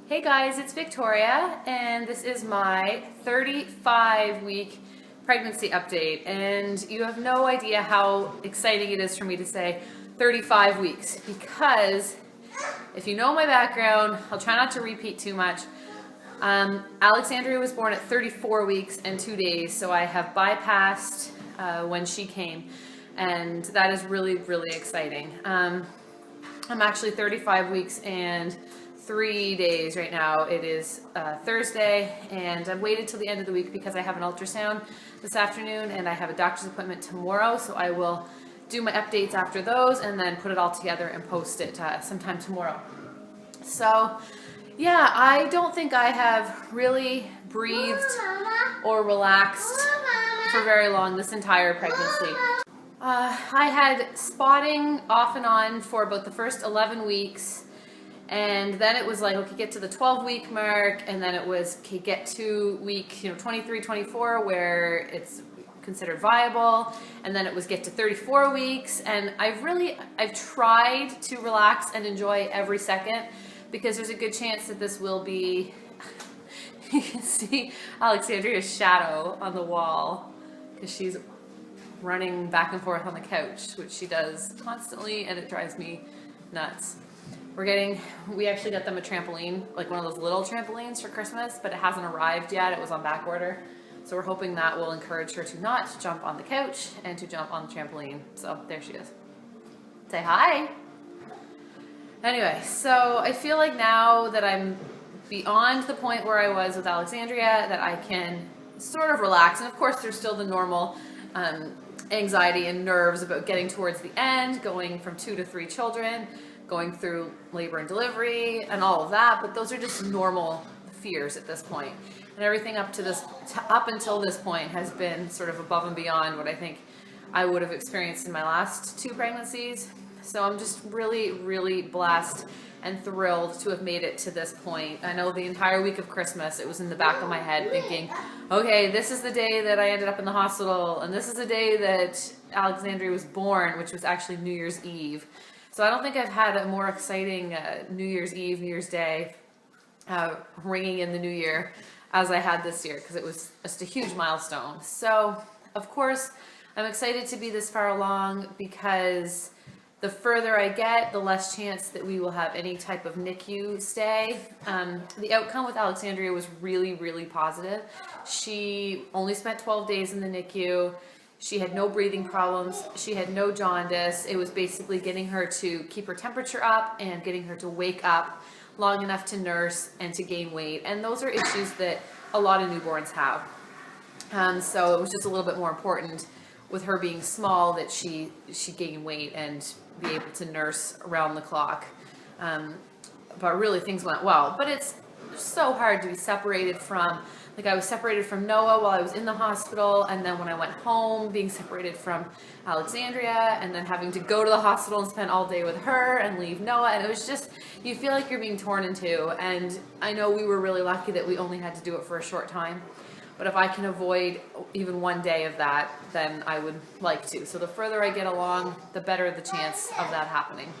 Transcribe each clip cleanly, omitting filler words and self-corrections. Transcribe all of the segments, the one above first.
Hey guys, it's Victoria, and this is my 35-week pregnancy update. And you have no idea how exciting it is for me to say 35 weeks, because if you know my background, I'll try not to repeat too much. Alexandria was born at 34 weeks and 2 days, so I have bypassed when she came, and that is really, really exciting. I'm actually 35 weeks and 3 days right now. It is Thursday, and I've waited till the end of the week because I have an ultrasound this afternoon and I have a doctor's appointment tomorrow, so I will do my updates after those and then put it all together and post it sometime tomorrow. So yeah, I don't think I have really breathed or relaxed for very long this entire pregnancy. I had spotting off and on for about the first 11 weeks. And then it was like, okay, get to the 12-week mark, and then it was, okay, get to week 23, 24, where it's considered viable, and then it was get to 34 weeks, and I've tried to relax and enjoy every second, because there's a good chance that this will be, you can see Alexandria's shadow on the wall, because she's running back and forth on the couch, which she does constantly, and it drives me nuts. We actually got them a trampoline, like one of those little trampolines for Christmas, but it hasn't arrived yet. It was on back order. So we're hoping that will encourage her to not jump on the couch and to jump on the trampoline. So there she is. Say hi. Anyway, so I feel like now that I'm beyond the point where I was with Alexandria, that I can sort of relax. And of course, there's still the normal anxiety and nerves about getting towards the end, going from 2 to 3 children, going through labor and delivery and all of that, but those are just normal fears at this point. And everything up until this point has been sort of above and beyond what I think I would have experienced in my last 2 pregnancies. So I'm just really, really blessed and thrilled to have made it to this point. I know the entire week of Christmas, it was in the back of my head thinking, okay, this is the day that I ended up in the hospital, and this is the day that Alexandria was born, which was actually New Year's Eve. So I don't think I've had a more exciting New Year's Eve, New Year's Day, ringing in the new year as I had this year, because it was just a huge milestone. So of course, I'm excited to be this far along, because the further I get, the less chance that we will have any type of NICU stay. The outcome with Alexandria was really, really positive. She only spent 12 days in the NICU. She had no breathing problems. She had no jaundice. It was basically getting her to keep her temperature up and getting her to wake up long enough to nurse and to gain weight. And those are issues that a lot of newborns have. So it was just a little bit more important with her being small that she gain weight and be able to nurse around the clock. But really things went well. But it's so hard to be separated from, like I was separated from Noah while I was in the hospital, and then when I went home, being separated from Alexandria, and then having to go to the hospital and spend all day with her and leave Noah, and it was just, you feel like you're being torn in two. And I know we were really lucky that we only had to do it for a short time, but if I can avoid even one day of that, then I would like to. So the further I get along, the better the chance of that happening.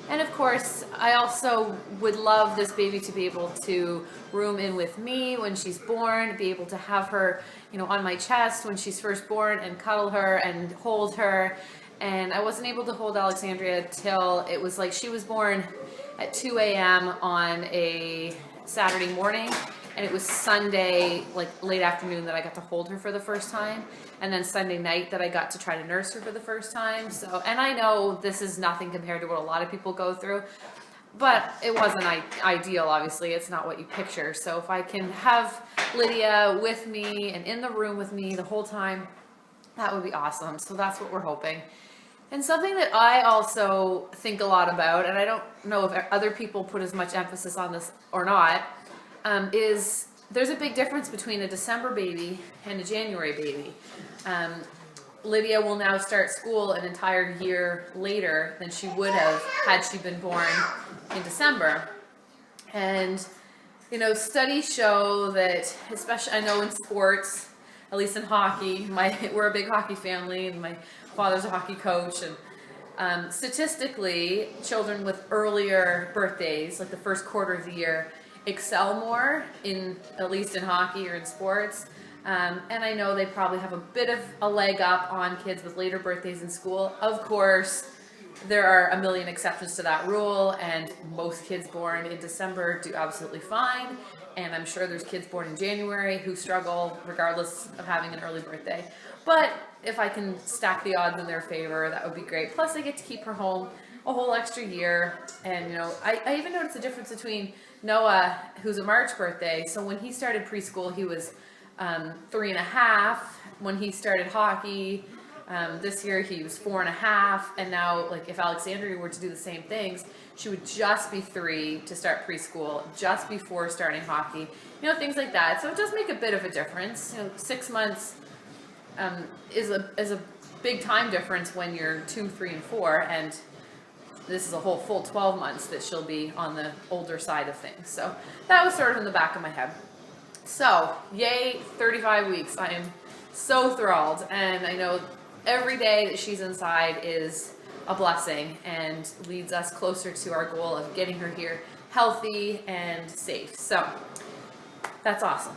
And of course, I also would love this baby to be able to room in with me when she's born, be able to have her, on my chest when she's first born, and cuddle her and hold her. And I wasn't able to hold Alexandria till it was like she was born at 2 a.m. on a Saturday morning. And it was Sunday, like late afternoon, that I got to hold her for the first time. And then Sunday night that I got to try to nurse her for the first time. So, and I know this is nothing compared to what a lot of people go through, but it wasn't ideal, obviously. It's not what you picture. So if I can have Lydia with me and in the room with me the whole time, that would be awesome. So that's what we're hoping. And something that I also think a lot about, and I don't know if other people put as much emphasis on this or not, is there's a big difference between a December baby and a January baby. Lydia will now start school an entire year later than she would have had she been born in December. And, studies show that, especially I know in sports, at least in hockey, we're a big hockey family, and my father's a hockey coach, and statistically, children with earlier birthdays, like the first quarter of the year, excel more in, at least in hockey or in sports. And I know they probably have a bit of a leg up on kids with later birthdays in school. Of course, there are a million exceptions to that rule, and most kids born in December do absolutely fine. And I'm sure there's kids born in January who struggle regardless of having an early birthday. But if I can stack the odds in their favor, that would be great. Plus, I get to keep her home a whole extra year. And, you know, I even noticed the difference between Noah, who's a March birthday. So when he started preschool, he was 3.5. When he started hockey, this year he was 4.5. And now, like, if Alexandria were to do the same things, she would just be 3 to start preschool, just before starting hockey. You know, things like that. So it does make a bit of a difference. You know, 6 months is a big time difference when you're 2, 3, and 4, and this is a whole full 12 months that she'll be on the older side of things. So that was sort of in the back of my head. So, yay, 35 weeks. I am so thrilled, and I know every day that she's inside is a blessing and leads us closer to our goal of getting her here healthy and safe. So that's awesome.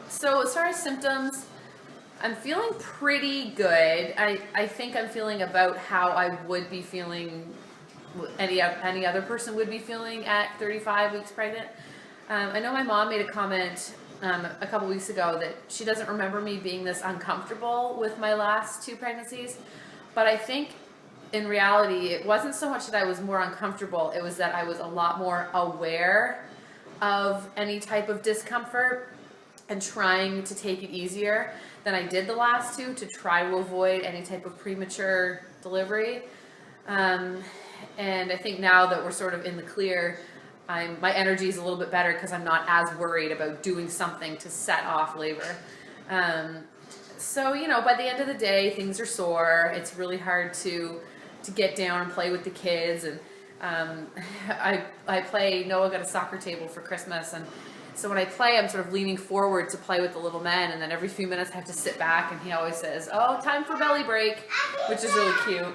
So as far as symptoms, I'm feeling pretty good. I think I'm feeling about how I would be feeling, any other person would be feeling at 35 weeks pregnant. I know my mom made a comment a couple weeks ago that she doesn't remember me being this uncomfortable with my last 2 pregnancies, but I think in reality it wasn't so much that I was more uncomfortable, it was that I was a lot more aware of any type of discomfort and trying to take it easier than I did the last 2 to try to avoid any type of premature delivery. And I think now that we're sort of in the clear, my energy is a little bit better because I'm not as worried about doing something to set off labor. So, you know, by the end of the day, things are sore. It's really hard to get down and play with the kids. And I play, Noah got a soccer table for Christmas, and so when I play, I'm sort of leaning forward to play with the little men, and then every few minutes I have to sit back, and he always says, "Oh, time for belly break," which is really cute.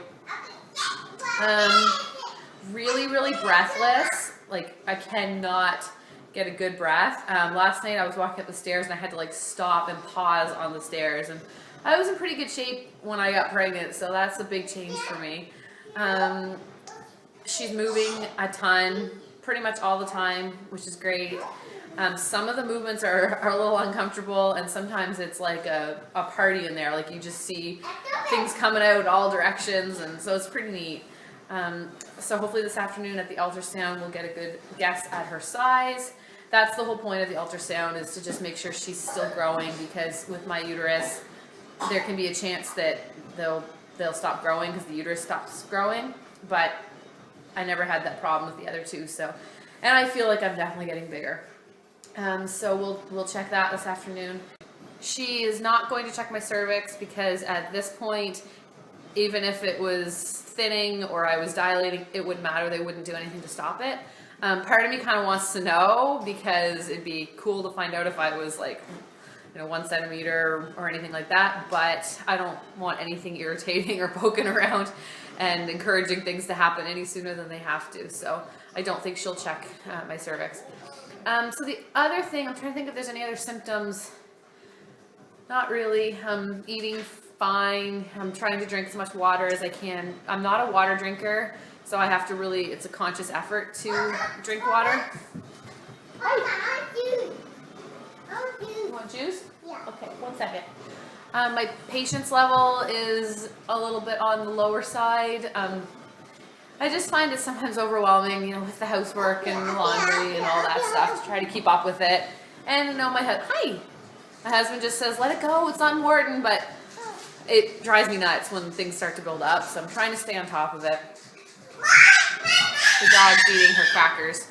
Really, really breathless. Like, I cannot get a good breath. Last night I was walking up the stairs and I had to like stop and pause on the stairs, and I was in pretty good shape when I got pregnant, so that's a big change for me. She's moving a ton, pretty much all the time, which is great. Some of the movements are a little uncomfortable, and sometimes it's like a party in there. Like, you just see things coming out all directions, and so it's pretty neat. So hopefully this afternoon at the ultrasound we'll get a good guess at her size. That's the whole point of the ultrasound, is to just make sure she's still growing, because with my uterus there can be a chance that they'll stop growing because the uterus stops growing, but I never had that problem with the other 2. So, and I feel like I'm definitely getting bigger. So we'll check that this afternoon. She is not going to check my cervix because at this point, even if it was thinning or I was dilating, it wouldn't matter. They wouldn't do anything to stop it. Part of me kind of wants to know, because it'd be cool to find out if I was like, you know, 1 centimeter or anything like that, but I don't want anything irritating or poking around and encouraging things to happen any sooner than they have to. So I don't think she'll check my cervix. So the other thing, I'm trying to think if there's any other symptoms. Not really. I'm eating fine. I'm trying to drink as much water as I can. I'm not a water drinker, so I have to really, it's a conscious effort to drink water. You want juice? Yeah. Okay, 1 second. My patience level is a little bit on the lower side. I just find it sometimes overwhelming, you know, with the housework and the laundry and all that stuff, to try to keep up with it. And, you know, my husband just says, let it go, it's not important, but it drives me nuts when things start to build up, so I'm trying to stay on top of it. The dog's eating her crackers.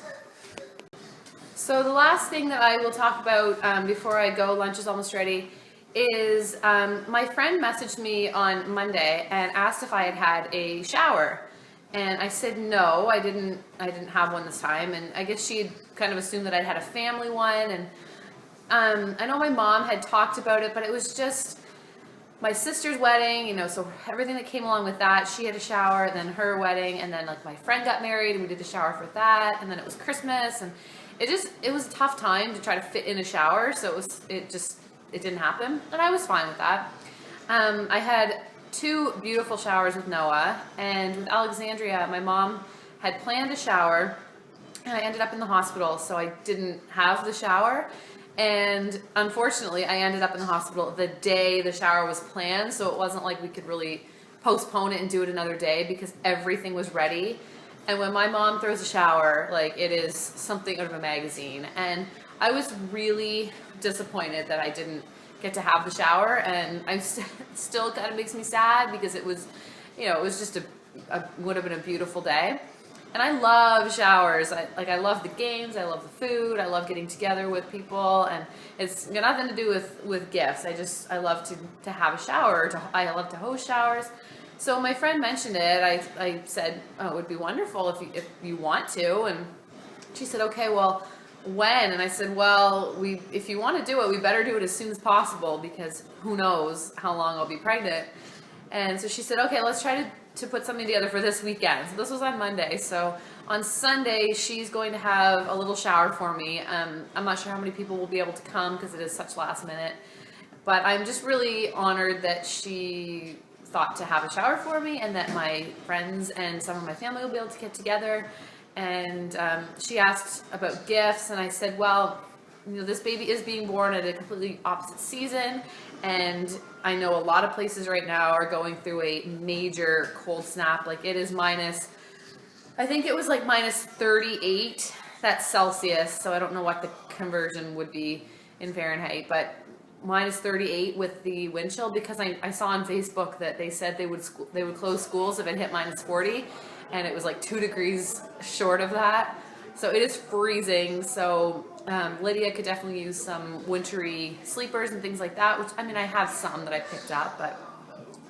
So the last thing that I will talk about before I go, lunch is almost ready, is my friend messaged me on Monday and asked if I had had a shower. And I said no, I didn't have one this time, and I guess she had kind of assumed that I'd had a family one. And I know my mom had talked about it, but it was just, my sister's wedding, you know, so everything that came along with that, she had a shower, and then her wedding, and then like my friend got married and we did a shower for that, and then it was Christmas, and it was a tough time to try to fit in a shower, so it didn't happen, and I was fine with that. I had 2 beautiful showers with Noah, and with Alexandria, my mom had planned a shower, and I ended up in the hospital, so I didn't have the shower. And unfortunately, I ended up in the hospital the day the shower was planned, so it wasn't like we could really postpone it and do it another day because everything was ready. And when my mom throws a shower, like, it is something out of a magazine. And I was really disappointed that I didn't get to have the shower, and I'm still kind of makes me sad because it was, you know, it was just would have been a beautiful day. And I love showers. I love the games. I love the food. I love getting together with people, and it's got nothing to do with gifts. I love to have a shower. I love to host showers. So my friend mentioned it. I said, oh, it would be wonderful if you want to, and she said, okay, well, when? And I said, well, if you want to do it, we better do it as soon as possible because who knows how long I'll be pregnant. And so she said, okay, let's try to put something together for this weekend. So this was on Monday. So on Sunday, she's going to have a little shower for me. I'm not sure how many people will be able to come because it is such last minute. But I'm just really honored that she thought to have a shower for me, and that my friends and some of my family will be able to get together. And she asked about gifts, and I said, well, you know, this baby is being born at a completely opposite season, and I know a lot of places right now are going through a major cold snap. Like, it is I think it was like minus 38, that's Celsius, so I don't know what the conversion would be in Fahrenheit, but minus 38 with the wind chill, because I saw on Facebook that they said they would close schools if it hit minus 40, and it was like 2 degrees short of that. So it is freezing. So Lydia could definitely use some wintry sleepers and things like that, which, I mean, I have some that I picked up, but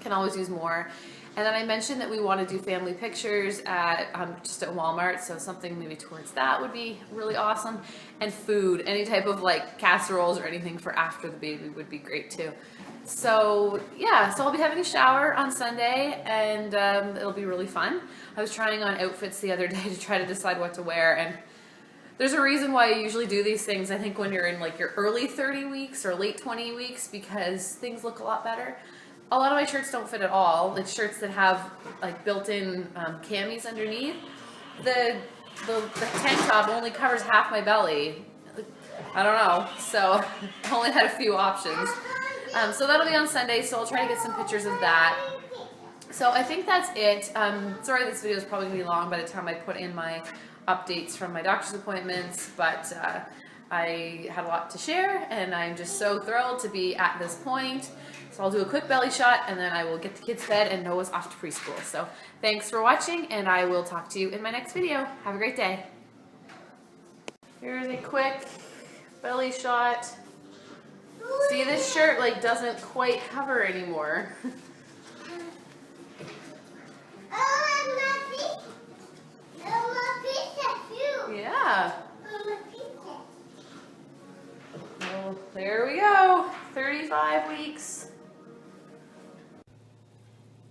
can always use more. And then I mentioned that we want to do family pictures at just at Walmart, so something maybe towards that would be really awesome. And food, any type of like casseroles or anything for after the baby would be great too. So yeah, so I'll be having a shower on Sunday, and it'll be really fun. I was trying on outfits the other day to try to decide what to wear, and there's a reason why I usually do these things, I think, when you're in like your early 30 weeks or late 20 weeks, because things look a lot better. A lot of my shirts don't fit at all. It's shirts that have like built-in camis underneath. The tank top only covers half my belly. I don't know, so I only had a few options. So that'll be on Sunday, so I'll try to get some pictures of that. So I think that's it. Sorry, this video is probably going to be long by the time I put in my updates from my doctor's appointments, but I had a lot to share, and I'm just so thrilled to be at this point. So I'll do a quick belly shot, and then I will get the kids fed, and Noah's off to preschool. So thanks for watching, and I will talk to you in my next video. Have a great day. Here's a quick belly shot. See, this shirt like doesn't quite cover anymore. Yeah. Well, there we go. 35 weeks.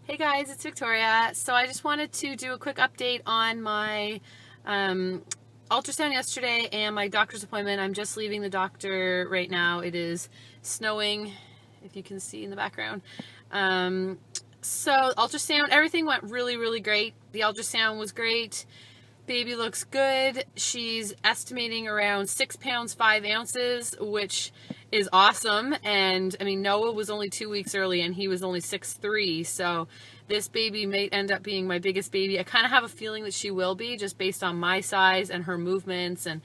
Hey guys, it's Victoria. So I just wanted to do a quick update on my ultrasound yesterday and my doctor's appointment. I'm just leaving the doctor right now. It is snowing, if you can see in the background. So ultrasound, everything went really, really great. The ultrasound was great. Baby looks good. She's estimating around 6 pounds 5 ounces, which is awesome. And I mean, Noah was only 2 weeks early and he was only 6'3", so this baby may end up being my biggest baby. I kind of have a feeling that she will be, just based on my size and her movements and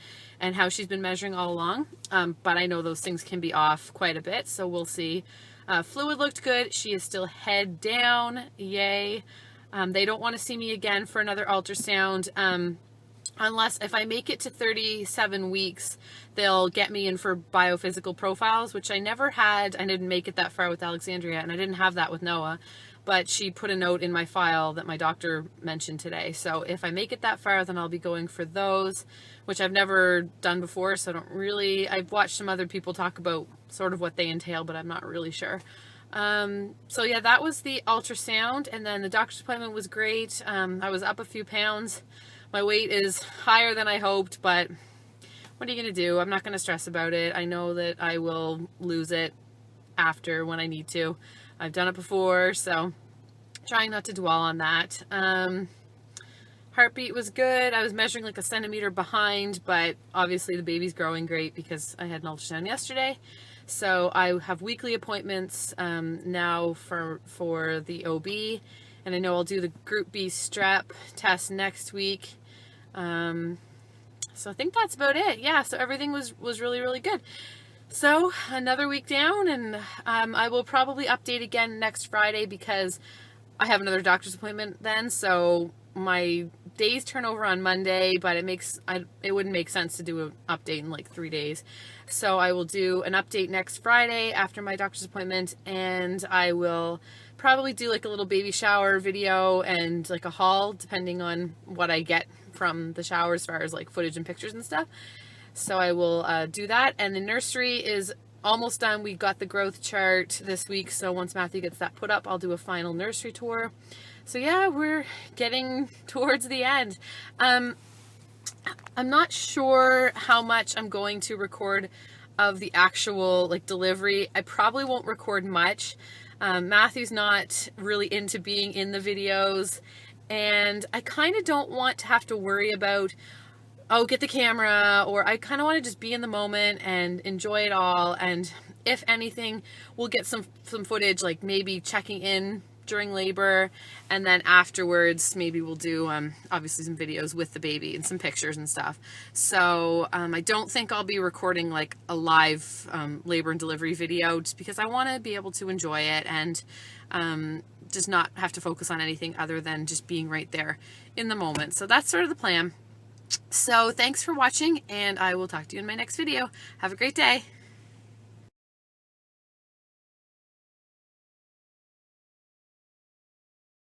how she's been measuring all along. But I know those things can be off quite a bit, so we'll see. Fluid looked good. She is still head down. Yay. They don't want to see me again for another ultrasound. Unless if I make it to 37 weeks, they'll get me in for biophysical profiles, which I never had. I didn't make it that far with Alexandria, and I didn't have that with Noah. But she put a note in my file that my doctor mentioned today. So if I make it that far, then I'll be going for those, which I've never done before. So I don't really, I've watched some other people talk about sort of what they entail, but I'm not really sure. So yeah, that was the ultrasound, and then the doctor's appointment was great. I was up a few pounds. My weight is higher than I hoped, but what are you going to do? I'm not going to stress about it. I know that I will lose it after when I need to. I've done it before, so trying not to dwell on that. Heartbeat was good. I was measuring like a centimeter behind, but obviously the baby's growing great because I had an ultrasound yesterday. So I have weekly appointments now for the OB, and I know I'll do the Group B strep test next week. So I think that's about it. Yeah, so everything was really, really good. So another week down, and I will probably update again next Friday because I have another doctor's appointment then. So my days turn over on Monday, but it wouldn't make sense to do an update in like 3 days. So I will do an update next Friday after my doctor's appointment, and I will probably do like a little baby shower video and like a haul depending on what I get from the shower as far as like footage and pictures and stuff. So I will do that. And the nursery is almost done. We got the growth chart this week, so once Matthew gets that put up, I'll do a final nursery tour. So yeah, we're getting towards the end. I'm not sure how much I'm going to record of the actual like delivery. I probably won't record much. Matthew's not really into being in the videos, and I kind of don't want to have to worry about, oh, get the camera, or I kind of want to just be in the moment and enjoy it all. And if anything, we'll get some footage, like maybe checking in during labor, and then afterwards maybe we'll do obviously some videos with the baby and some pictures and stuff. So I don't think I'll be recording like a live labor and delivery video, just because I want to be able to enjoy it and just not have to focus on anything other than just being right there in the moment. So that's sort of the plan. So thanks for watching, and I will talk to you in my next video. Have a great day.